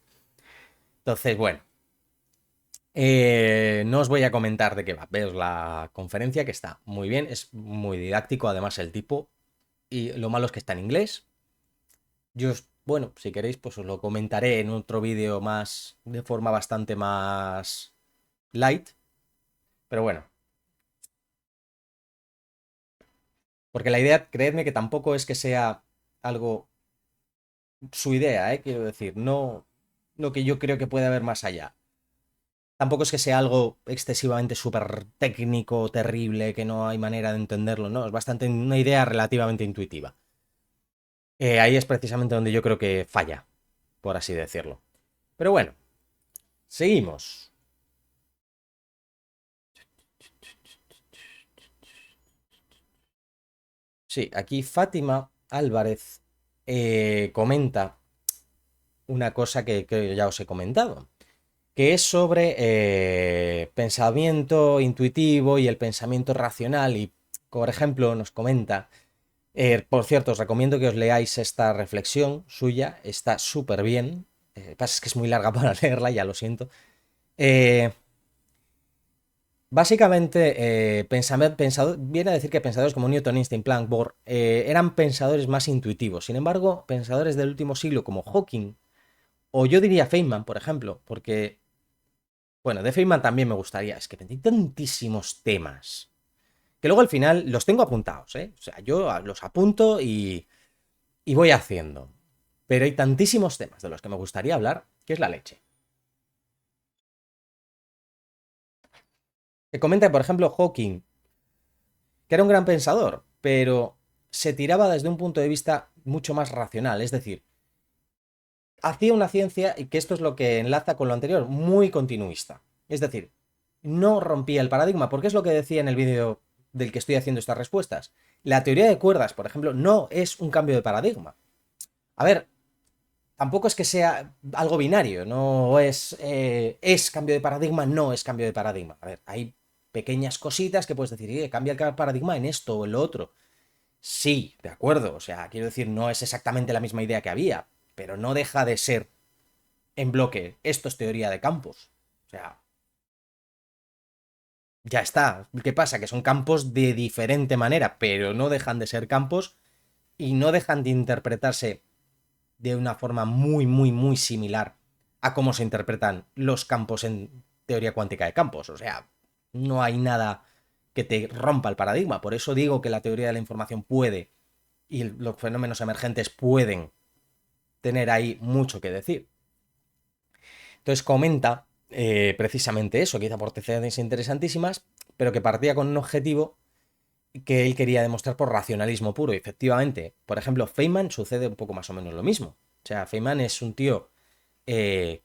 Entonces, bueno, no os voy a comentar de qué va. Veos la conferencia que está muy bien, es muy didáctico además el tipo. Y lo malo es que está en inglés. Bueno, si queréis, pues os lo comentaré en otro vídeo más, de forma bastante más light. Pero bueno, porque la idea, creedme que tampoco es que sea algo su idea, quiero decir, no lo que yo creo que puede haber más allá. Tampoco es que sea algo excesivamente súper técnico, terrible, que no hay manera de entenderlo, no, es bastante una idea relativamente intuitiva. Ahí es precisamente donde yo creo que falla, por así decirlo. Pero bueno, seguimos. Sí, aquí Fátima Álvarez comenta una cosa que ya os he comentado, que es sobre pensamiento intuitivo y el pensamiento racional. Y, por ejemplo, nos comenta, por cierto, os recomiendo que os leáis esta reflexión suya, está súper bien. Pasa es que es muy larga para leerla, ya lo siento. Eh, Básicamente, viene a decir que pensadores como Newton, Einstein, Planck, Bohr eran pensadores más intuitivos. Sin embargo, pensadores del último siglo como Hawking, o yo diría Feynman, por ejemplo, porque, bueno, de Feynman también me gustaría, es que hay tantísimos temas, que luego al final los tengo apuntados, ¿eh? O sea, yo los apunto y voy haciendo. Pero hay tantísimos temas de los que me gustaría hablar, que es la leche. Se comenta, por ejemplo, Hawking, que era un gran pensador, pero se tiraba desde un punto de vista mucho más racional, es decir, hacía una ciencia, y que esto es lo que enlaza con lo anterior, muy continuista. Es decir, no rompía el paradigma, porque es lo que decía en el vídeo del que estoy haciendo estas respuestas. La teoría de cuerdas, por ejemplo, no es un cambio de paradigma. A ver, tampoco es que sea algo binario, no es cambio de paradigma, no es cambio de paradigma. A ver, hay pequeñas cositas que puedes decir, cambia el paradigma en esto o en lo otro. Sí, de acuerdo, o sea, quiero decir, no es exactamente la misma idea que había, pero no deja de ser en bloque. Esto es teoría de campos. O sea, ya está. ¿Qué pasa? Que son campos de diferente manera, pero no dejan de ser campos y no dejan de interpretarse de una forma muy, muy, muy similar a cómo se interpretan los campos en teoría cuántica de campos. O sea, no hay nada que te rompa el paradigma. Por eso digo que la teoría de la información puede y los fenómenos emergentes pueden tener ahí mucho que decir. Entonces comenta precisamente eso, que hizo aportaciones interesantísimas, pero que partía con un objetivo que él quería demostrar por racionalismo puro. Y efectivamente, por ejemplo, Feynman sucede un poco más o menos lo mismo. O sea, Feynman es un tío eh,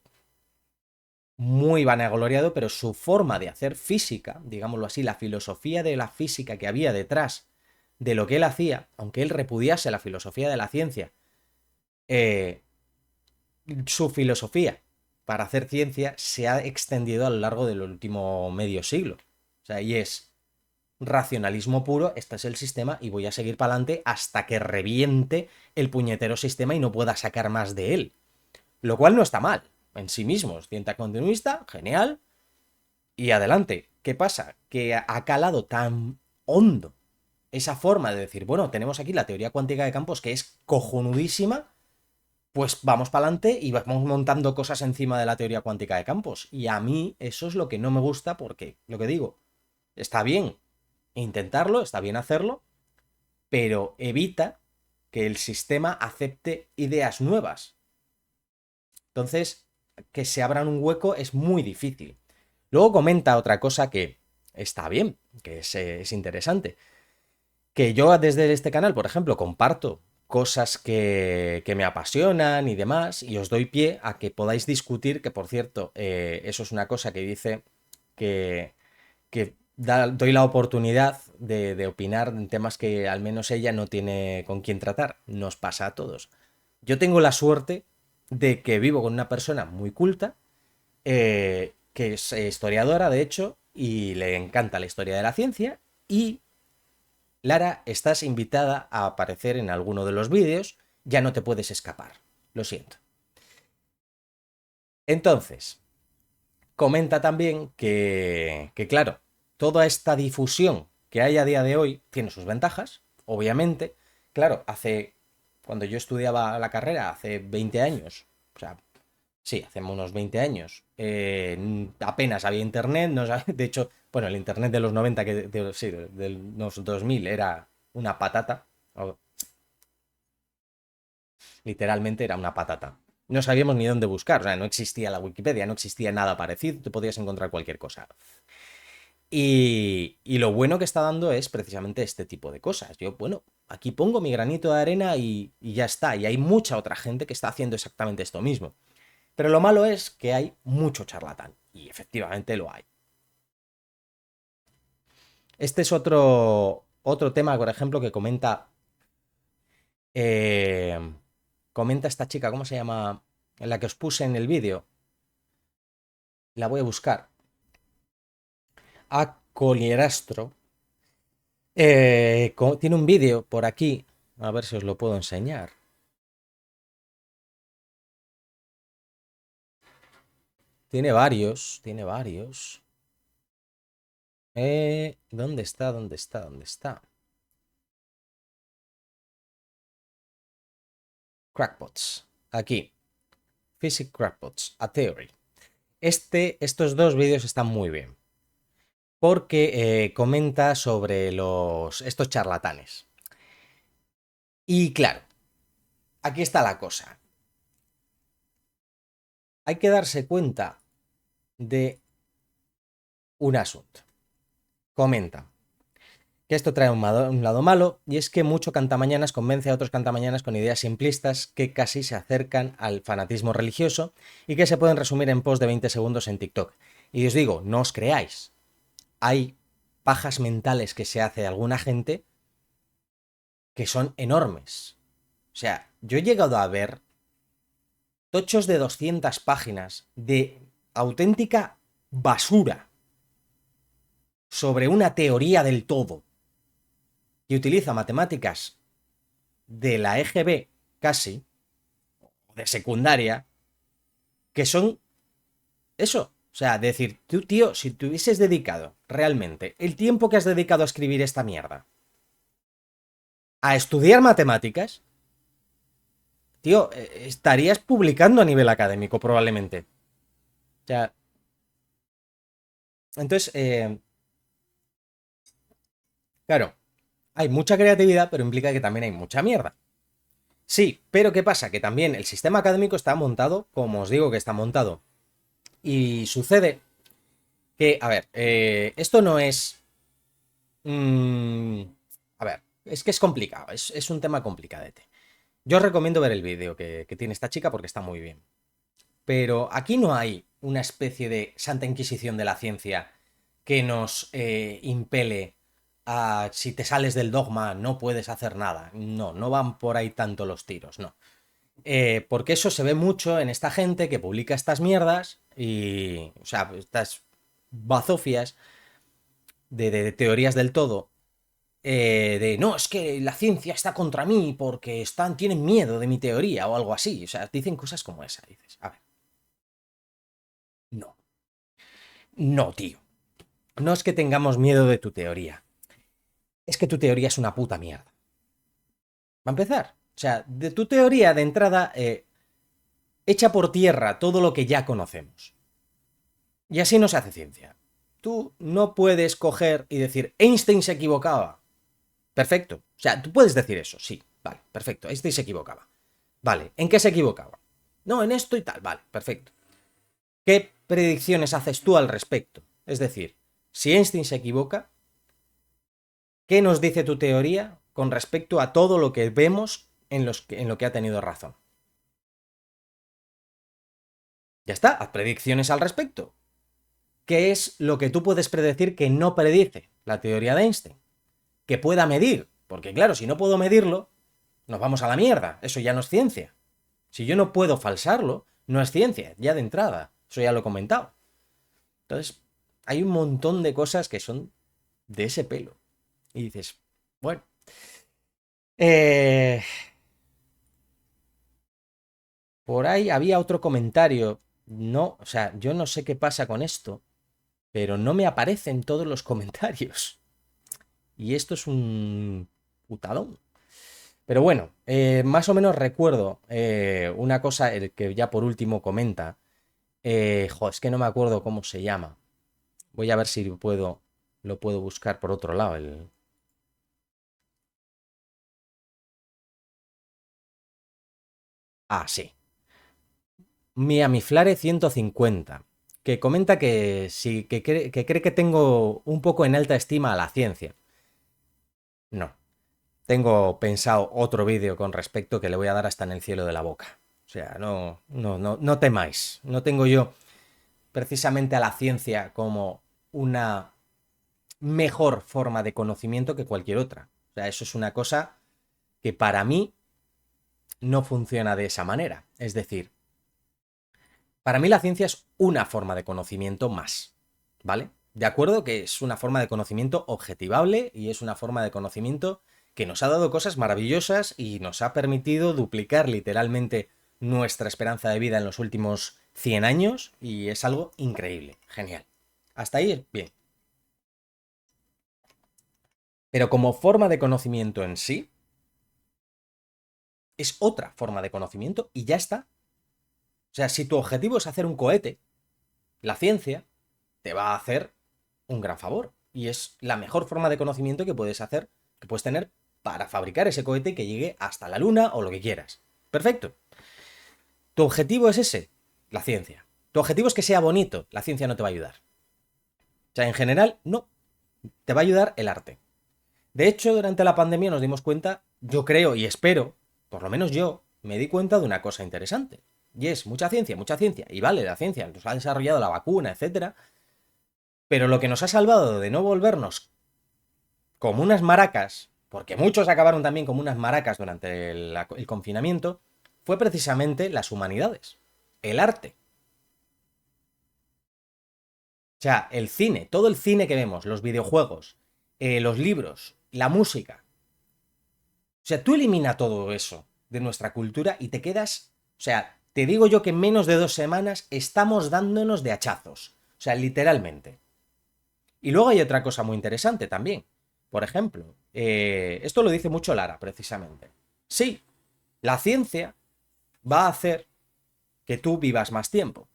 muy vanagloriado, pero su forma de hacer física, digámoslo así, la filosofía de la física que había detrás de lo que él hacía, aunque él repudiase la filosofía de la ciencia, eh, su filosofía para hacer ciencia se ha extendido a lo largo del último medio siglo. O sea, y es racionalismo puro, este es el sistema y voy a seguir para adelante hasta que reviente el puñetero sistema y no pueda sacar más de él. Lo cual no está mal en sí mismo, es ciencia continuista, genial, y adelante. ¿Qué pasa? Que ha calado tan hondo esa forma de decir, bueno, tenemos aquí la teoría cuántica de campos que es cojonudísima, pues vamos para adelante y vamos montando cosas encima de la teoría cuántica de campos. Y a mí eso es lo que no me gusta porque, lo que digo, está bien intentarlo, está bien hacerlo, pero evita que el sistema acepte ideas nuevas. Entonces, que se abran un hueco es muy difícil. Luego comenta otra cosa que está bien, que es interesante, que yo desde este canal, por ejemplo, comparto cosas que me apasionan y demás, y os doy pie a que podáis discutir, que por cierto, eso es una cosa que dice que, doy la oportunidad de opinar en temas que al menos ella no tiene con quién tratar. Nos pasa a todos. Yo tengo la suerte de que vivo con una persona muy culta, que es historiadora, de hecho, y le encanta la historia de la ciencia, y Lara, estás invitada a aparecer en alguno de los vídeos, ya no te puedes escapar, lo siento. Entonces, comenta también que, claro, toda esta difusión que hay a día de hoy tiene sus ventajas, obviamente. Claro, cuando yo estudiaba la carrera, hace 20 años, o sea, Sí, hace unos 20 años. Apenas había internet. No de hecho, bueno, el internet de los 90, sí, de los 2000 era una patata. Literalmente era una patata. No sabíamos ni dónde buscar. O sea, no existía la Wikipedia, no existía nada parecido. Te podías encontrar cualquier cosa. Y lo bueno que está dando es precisamente este tipo de cosas. Yo, bueno, aquí pongo mi granito de arena y ya está. Y hay mucha otra gente que está haciendo exactamente esto mismo. Pero lo malo es que hay mucho charlatán. Y efectivamente lo hay. Este es otro tema, por ejemplo, que eh, comenta esta chica, ¿cómo se llama? En la que os puse en el vídeo. La voy a buscar. A Colierastro. Tiene un vídeo por aquí. A ver si os lo puedo enseñar. Tiene varios, tiene varios. ¿Dónde está? ¿Dónde está? ¿Dónde está? Crackpots. Aquí. Physics Crackpots. A Theory. Estos dos vídeos están muy bien. Porque comenta sobre estos charlatanes. Y claro, aquí está la cosa. Hay que darse cuenta de un asunto. Comenta que esto trae un lado malo, y es que mucho cantamañanas convence a otros cantamañanas con ideas simplistas que casi se acercan al fanatismo religioso y que se pueden resumir en post de 20 segundos en TikTok. Y os digo, no os creáis, hay pajas mentales que se hace alguna gente que son enormes. O sea, yo he llegado a ver tochos de 200 páginas de auténtica basura sobre una teoría del todo que utiliza matemáticas de la EGB casi, de secundaria, que son eso. O sea, decir, tú, tío, si te hubieses dedicado realmente el tiempo que has dedicado a escribir esta mierda a estudiar matemáticas, tío, estarías publicando a nivel académico probablemente. O sea, entonces, claro, hay mucha creatividad, pero implica que también hay mucha mierda. Sí, pero ¿qué pasa? Que también el sistema académico está montado, como os digo que está montado. Y sucede que, a ver, esto no es... a ver, es que es complicado, es un tema complicadete. Yo os recomiendo ver el vídeo que tiene esta chica porque está muy bien. Pero aquí no hay una especie de santa inquisición de la ciencia que nos impele a si te sales del dogma no puedes hacer nada. No, no van por ahí tanto los tiros, no. Porque eso se ve mucho en esta gente que publica estas mierdas y, o sea, estas bazofias de teorías del todo. De no, es que la ciencia está contra mí porque tienen miedo de mi teoría o algo así. O sea, dicen cosas como esa. Dices, a ver, no, no, tío. No es que tengamos miedo de tu teoría. Es que tu teoría es una puta mierda. Va a empezar. O sea, de tu teoría de entrada, echa por tierra todo lo que ya conocemos. Y así no se hace ciencia. Tú no puedes coger y decir, Einstein se equivocaba. Perfecto. O sea, tú puedes decir eso, sí. Vale, perfecto. Einstein se equivocaba. Vale, ¿en qué se equivocaba? No, en esto y tal. Vale, perfecto. ¿Qué predicciones haces tú al respecto? Es decir, si Einstein se equivoca, ¿qué nos dice tu teoría con respecto a todo lo que vemos en lo que ha tenido razón? Ya está, haz predicciones al respecto. ¿Qué es lo que tú puedes predecir que no predice la teoría de Einstein? Que pueda medir. Porque claro, si no puedo medirlo, nos vamos a la mierda. Eso ya no es ciencia. Si yo no puedo falsarlo, no es ciencia, ya de entrada. Eso ya lo he comentado. Entonces, hay un montón de cosas que son de ese pelo. Y dices, bueno. Eh, por ahí había otro comentario. No, o sea, yo no sé qué pasa con esto, pero no me aparecen todos los comentarios. Y esto es un putadón. Pero bueno, más o menos recuerdo una cosa el que ya por último comenta. Es que no me acuerdo cómo se llama. Voy a ver si lo puedo buscar por otro lado. Ah, sí. Miamiflare 150, que comenta que sí, que cree que tengo un poco en alta estima a la ciencia. No, tengo pensado otro vídeo con respecto que le voy a dar hasta en el cielo de la boca. O sea, no temáis. No tengo yo precisamente a la ciencia como una mejor forma de conocimiento que cualquier otra. O sea, eso es una cosa que para mí no funciona de esa manera. Es decir, para mí la ciencia es una forma de conocimiento más, ¿vale? De acuerdo que es una forma de conocimiento objetivable y es una forma de conocimiento que nos ha dado cosas maravillosas y nos ha permitido duplicar literalmente nuestra esperanza de vida en los últimos 100 años y es algo increíble, genial. Hasta ahí, bien. Pero como forma de conocimiento en sí, es otra forma de conocimiento y ya está. O sea, si tu objetivo es hacer un cohete, la ciencia te va a hacer un gran favor. Y es la mejor forma de conocimiento que puedes hacer, que puedes tener para fabricar ese cohete que llegue hasta la luna o lo que quieras. Perfecto. Tu objetivo es ese, la ciencia. Tu objetivo es que sea bonito, la ciencia no te va a ayudar. O sea, en general, no. Te va a ayudar el arte. De hecho, durante la pandemia nos dimos cuenta, yo creo y espero, por lo menos yo, me di cuenta de una cosa interesante. Y es mucha ciencia. Y vale, la ciencia nos ha desarrollado la vacuna, etcétera. Pero lo que nos ha salvado de no volvernos como unas maracas, porque muchos acabaron también como unas maracas durante el confinamiento, fue precisamente las humanidades, el arte. O sea, el cine, todo el cine que vemos, los videojuegos, los libros, la música. O sea, tú elimina todo eso de nuestra cultura y te quedas, o sea, te digo yo que en menos de 2 semanas estamos dándonos de hachazos. O sea, literalmente. Y luego hay otra cosa muy interesante también. Por ejemplo, esto lo dice mucho Lara, precisamente. Sí, la ciencia va a hacer que tú vivas más tiempo,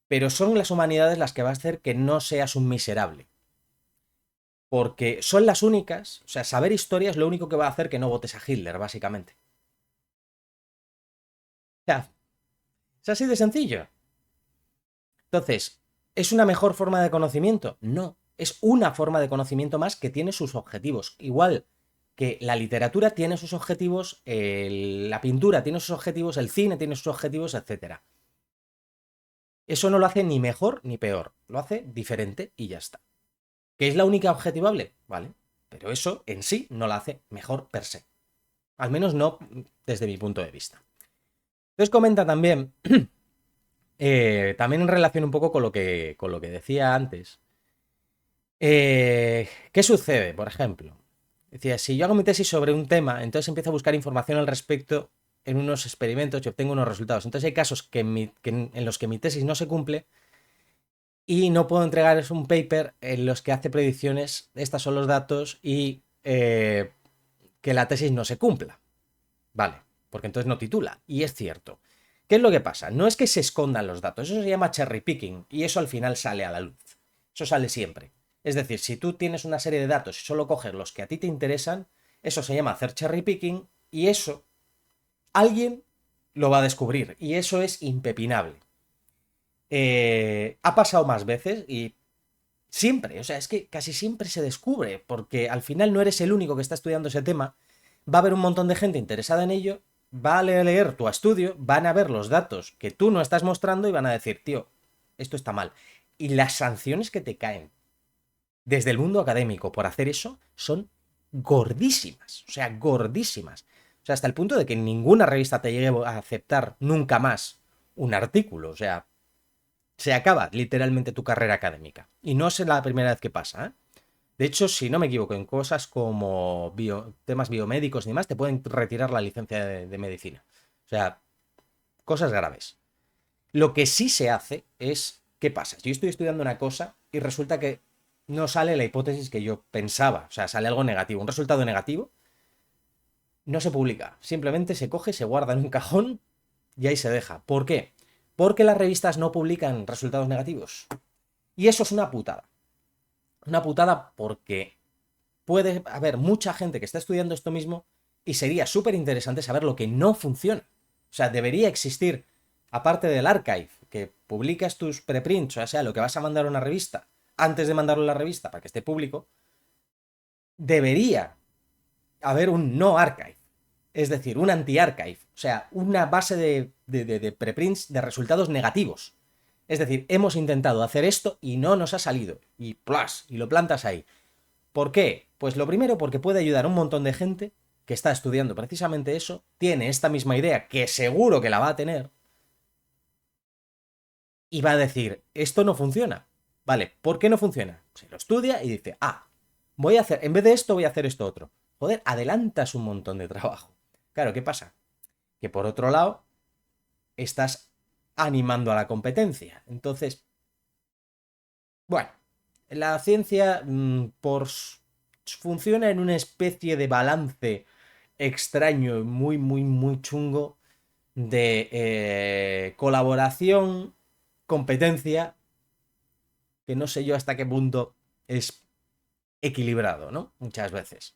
pero son las humanidades las que va a hacer que no seas un miserable. Porque son las únicas, o sea, saber historia es lo único que va a hacer que no votes a Hitler, básicamente. O sea, es así de sencillo. Entonces, ¿es una mejor forma de conocimiento? No, es una forma de conocimiento más que tiene sus objetivos. Igual que la literatura tiene sus objetivos, la pintura tiene sus objetivos, el cine tiene sus objetivos, etcétera. Eso no lo hace ni mejor ni peor, lo hace diferente y ya está. ¿Que es la única objetivable? Vale, pero eso en sí no la hace mejor per se. Al menos no desde mi punto de vista. Entonces comenta también, también en relación un poco con lo que decía antes, ¿qué sucede, por ejemplo? Decía, si yo hago mi tesis sobre un tema, entonces empiezo a buscar información al respecto en unos experimentos y obtengo unos resultados. Entonces hay casos en los que mi tesis no se cumple y no puedo entregar un paper en los que hace predicciones, estos son los datos y que la tesis no se cumpla. Vale, porque entonces no titula. Y es cierto. ¿Qué es lo que pasa? No es que se escondan los datos, eso se llama cherry picking y eso al final sale a la luz. Eso sale siempre. Es decir, si tú tienes una serie de datos y solo coges los que a ti te interesan, eso se llama hacer cherry picking y eso alguien lo va a descubrir y eso es impepinable. Ha pasado más veces y siempre, o sea, es que casi siempre se descubre, porque al final no eres el único que está estudiando ese tema, va a haber un montón de gente interesada en ello, va a leer tu estudio, van a ver los datos que tú no estás mostrando y van a decir, tío, esto está mal. Y las sanciones que te caen desde el mundo académico por hacer eso son gordísimas, o sea, gordísimas. O sea, hasta el punto de que ninguna revista te llegue a aceptar nunca más un artículo, o sea, se acaba literalmente tu carrera académica. Y no es la primera vez que pasa, ¿eh? De hecho, si no me equivoco, en cosas como temas biomédicos y demás, te pueden retirar la licencia de medicina. O sea, cosas graves. Lo que sí se hace es, ¿qué pasa? Yo estoy estudiando una cosa y resulta que no sale la hipótesis que yo pensaba, o sea, sale algo negativo, un resultado negativo. no se publica. Simplemente se coge, se guarda en un cajón y ahí se deja. ¿Por qué? Porque las revistas no publican resultados negativos. Y eso es una putada. Una putada porque puede haber mucha gente que está estudiando esto mismo y sería súper interesante saber lo que no funciona. O sea, debería existir, aparte del archive, que publicas tus preprints, o sea, lo que vas a mandar a una revista, antes de mandarlo a la revista para que esté público, debería haber un no archive. Es decir, un anti-archive. O sea, una base de preprints de resultados negativos. Es decir, hemos intentado hacer esto y no nos ha salido. Y plus, y lo plantas ahí. ¿Por qué? Pues lo primero porque puede ayudar a un montón de gente que está estudiando precisamente eso, tiene esta misma idea, que seguro que la va a tener, y va a decir, esto no funciona. Vale, ¿por qué no funciona? Se lo estudia y dice, voy a hacer, en vez de esto voy a hacer esto otro. Joder, adelantas un montón de trabajo. Claro, ¿qué pasa? Que por otro lado, estás animando a la competencia. Entonces, bueno, la ciencia funciona en una especie de balance extraño, muy, muy, muy chungo de colaboración, competencia, que no sé yo hasta qué punto es equilibrado, ¿no? Muchas veces.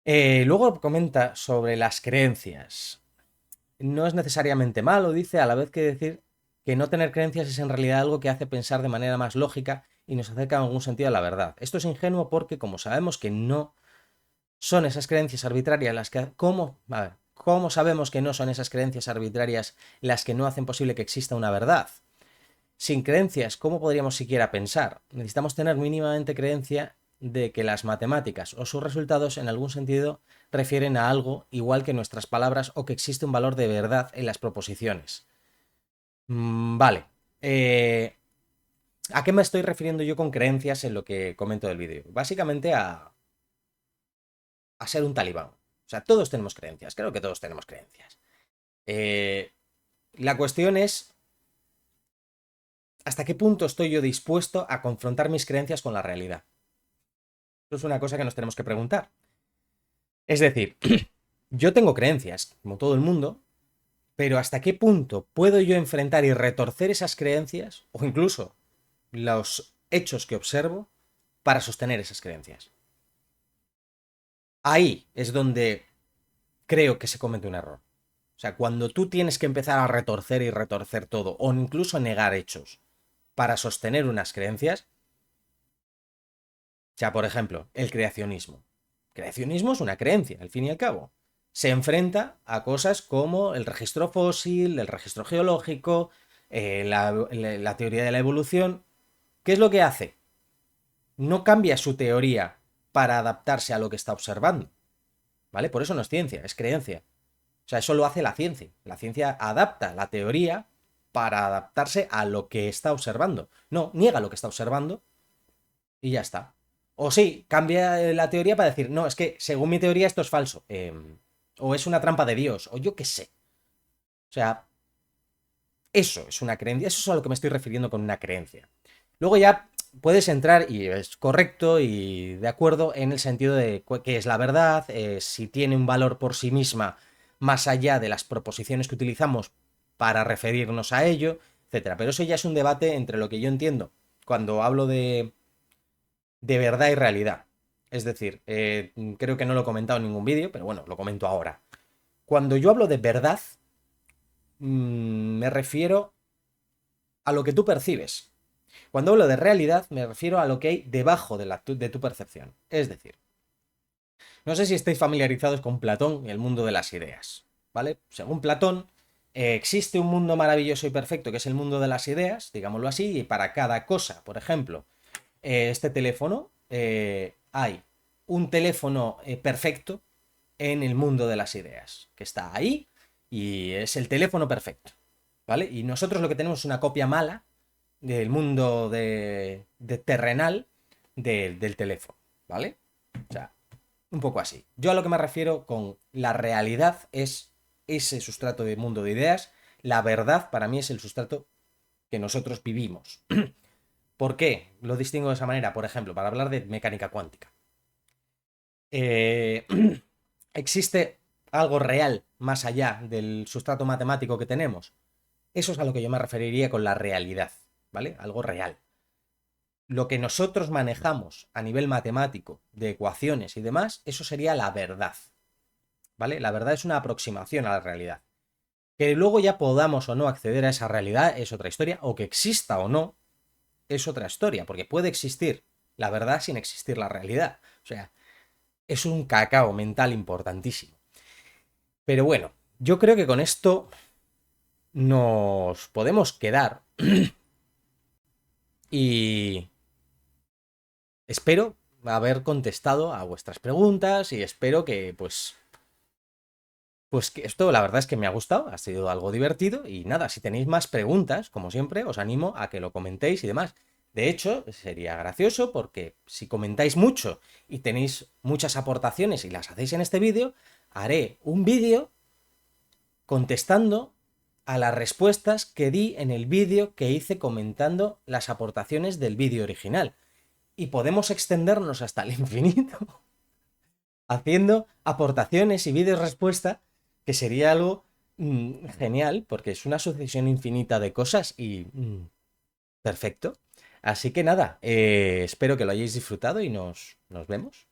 Luego comenta sobre las creencias. No es necesariamente malo, dice, a la vez que decir que no tener creencias es en realidad algo que hace pensar de manera más lógica y nos acerca en algún sentido a la verdad. Esto es ingenuo porque, como sabemos que no son esas creencias arbitrarias las que... ¿Cómo sabemos que no son esas creencias arbitrarias las que no hacen posible que exista una verdad? Sin creencias, ¿cómo podríamos siquiera pensar? Necesitamos tener mínimamente creencia de que las matemáticas o sus resultados en algún sentido refieren a algo igual que nuestras palabras o que existe un valor de verdad en las proposiciones. Vale. ¿A qué me estoy refiriendo yo con creencias en lo que comento del vídeo? Básicamente a ser un talibán. O sea, todos tenemos creencias, creo que todos tenemos creencias. La cuestión es hasta qué punto estoy yo dispuesto a confrontar mis creencias con la realidad. Eso es una cosa que nos tenemos que preguntar. Es decir, yo tengo creencias, como todo el mundo, pero hasta qué punto puedo yo enfrentar y retorcer esas creencias, o incluso los hechos que observo, para sostener esas creencias. Ahí es donde creo que se comete un error. O sea, cuando tú tienes que empezar a retorcer y retorcer todo, o incluso negar hechos, para sostener unas creencias, o sea, por ejemplo, el creacionismo. Creacionismo es una creencia, al fin y al cabo. Se enfrenta a cosas como el registro fósil, el registro geológico, la teoría de la evolución. ¿Qué es lo que hace? No cambia su teoría para adaptarse a lo que está observando. ¿Vale? Por eso no es ciencia, es creencia. O sea, eso lo hace la ciencia. La ciencia adapta la teoría para adaptarse a lo que está observando. No, niega lo que está observando y ya está. O sí, cambia la teoría para decir, no, es que según mi teoría esto es falso. O es una trampa de Dios, o yo qué sé. O sea, eso es una creencia, eso es a lo que me estoy refiriendo con una creencia. Luego ya puedes entrar, y es correcto y de acuerdo, en el sentido de qué es la verdad, si tiene un valor por sí misma más allá de las proposiciones que utilizamos para referirnos a ello, etcétera. Pero eso ya es un debate entre lo que yo entiendo cuando hablo de verdad y realidad. Es decir, creo que no lo he comentado en ningún vídeo, pero bueno, lo comento ahora. Cuando yo hablo de verdad, me refiero a lo que tú percibes. Cuando hablo de realidad, me refiero a lo que hay debajo de tu percepción. Es decir, no sé si estáis familiarizados con Platón y el mundo de las ideas, ¿vale? Según Platón, existe un mundo maravilloso y perfecto que es el mundo de las ideas, digámoslo así, y para cada cosa, por ejemplo, este teléfono, hay un teléfono perfecto en el mundo de las ideas, que está ahí y es el teléfono perfecto, ¿vale? Y nosotros lo que tenemos es una copia mala del mundo de terrenal del teléfono, ¿vale? O sea, un poco así. Yo a lo que me refiero con la realidad es ese sustrato de mundo de ideas, la verdad para mí es el sustrato que nosotros vivimos. ¿Por qué lo distingo de esa manera? Por ejemplo, para hablar de mecánica cuántica. Eh, ¿Existe algo real más allá del sustrato matemático que tenemos? Eso es a lo que yo me referiría con la realidad, ¿vale? Algo real. Lo que nosotros manejamos a nivel matemático, de ecuaciones y demás, eso sería la verdad, ¿vale? La verdad es una aproximación a la realidad. Que luego ya podamos o no acceder a esa realidad es otra historia, o que exista o no es otra historia, porque puede existir la verdad sin existir la realidad. O sea, es un cacao mental importantísimo. Pero bueno, yo creo que con esto nos podemos quedar y espero haber contestado a vuestras preguntas y espero que pues que esto la verdad es que me ha gustado, ha sido algo divertido y nada, si tenéis más preguntas, como siempre, os animo a que lo comentéis y demás. De hecho, sería gracioso porque si comentáis mucho y tenéis muchas aportaciones y las hacéis en este vídeo, haré un vídeo contestando a las respuestas que di en el vídeo que hice comentando las aportaciones del vídeo original. Y podemos extendernos hasta el infinito haciendo aportaciones y vídeos respuesta, que sería algo genial, porque es una sucesión infinita de cosas y perfecto. Así que nada, espero que lo hayáis disfrutado y nos vemos.